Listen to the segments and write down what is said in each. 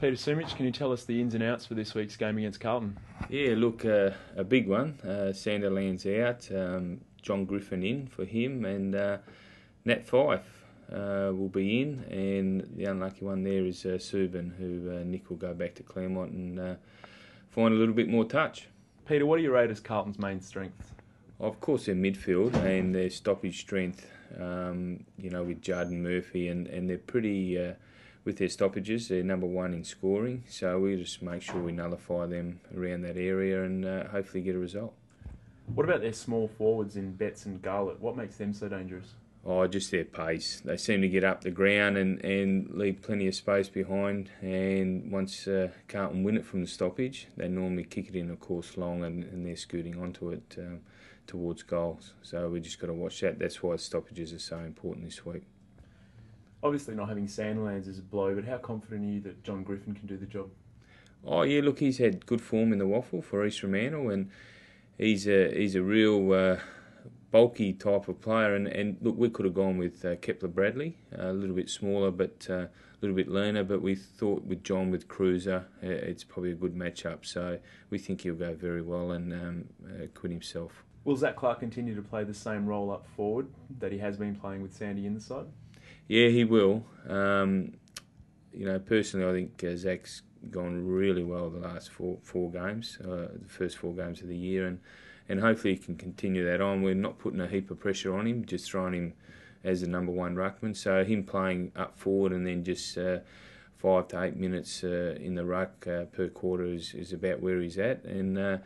Peter Sumich, can you tell us the ins and outs for this week's game against Carlton? Yeah, look, a big one. Sanderland's out, John Griffin in for him, and Nat Fife will be in, and the unlucky one there is Subin, who Nick will go back to Claremont and find a little bit more touch. Peter, what do you rate as Carlton's main strengths? Of course, their midfield and their stoppage strength, with Judd and Murphy, and they're pretty, with their stoppages, they're number one in scoring. So we just make sure we nullify them around that area and hopefully get a result. What about their small forwards in Betts and Garlett? What makes them so dangerous? Oh, just their pace. They seem to get up the ground and leave plenty of space behind. And once Carlton win it from the stoppage, they normally kick it in a course long and they're scooting onto it towards goals. So we just got to watch that. That's why stoppages are so important this week. Obviously not having Sanderlands is a blow, but how confident are you that John Griffin can do the job? Oh yeah, look, he's had good form in the waffle for East Fremantle, and he's a real bulky type of player. And look, we could have gone with Kepler Bradley, a little bit smaller but a little bit leaner. But we thought with John with Cruiser, it's probably a good matchup. So we think he'll go very well and acquit himself. Will Zach Clark continue to play the same role up forward that he has been playing with Sandy in the side? Yeah, he will. Personally, I think Zach's gone really well the last four games, the first 4 games of the year, and hopefully he can continue that on. We're not putting a heap of pressure on him, just throwing him as the number one ruckman. So him playing up forward and then just 5 to 8 minutes in the ruck per quarter is about where he's at. And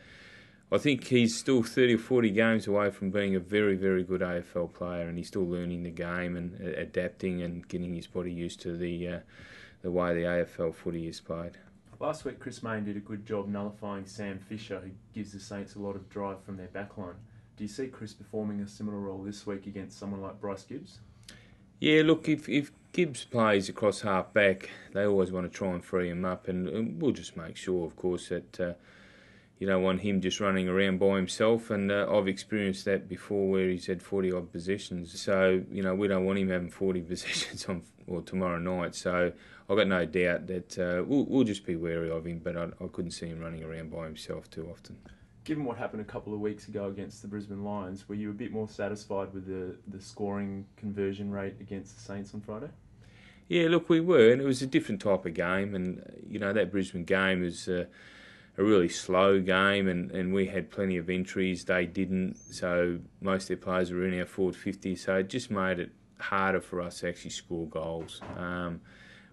I think he's still 30 or 40 games away from being a very, very good AFL player, and he's still learning the game and adapting and getting his body used to the way the AFL footy is played. Last week, Chris Mayne did a good job nullifying Sam Fisher, who gives the Saints a lot of drive from their backline. Do you see Chris performing a similar role this week against someone like Bryce Gibbs? Yeah, look, if Gibbs plays across half back, they always want to try and free him up, and we'll just make sure, of course, that you don't want him just running around by himself, and I've experienced that before where he's had 40-odd possessions. So, we don't want him having 40 possessions tomorrow night. So I've got no doubt that we'll just be wary of him, but I couldn't see him running around by himself too often. Given what happened a couple of weeks ago against the Brisbane Lions, were you a bit more satisfied with the scoring conversion rate against the Saints on Friday? Yeah, look, we were, and it was a different type of game, and, that Brisbane game was a really slow game, and we had plenty of entries. They didn't, so most of their players were in our forward 50, so it just made it harder for us to actually score goals.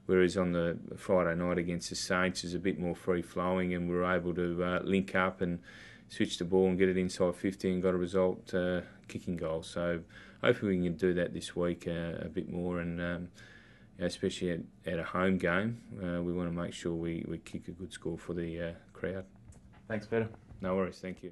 Whereas on the Friday night against the Saints, it was a bit more free-flowing, and we were able to link up and switch the ball and get it inside 50 and got a result kicking goals. So hopefully we can do that this week a bit more, and especially at a home game, we want to make sure we kick a good score for the crowd. Thanks, Peter. No worries, thank you.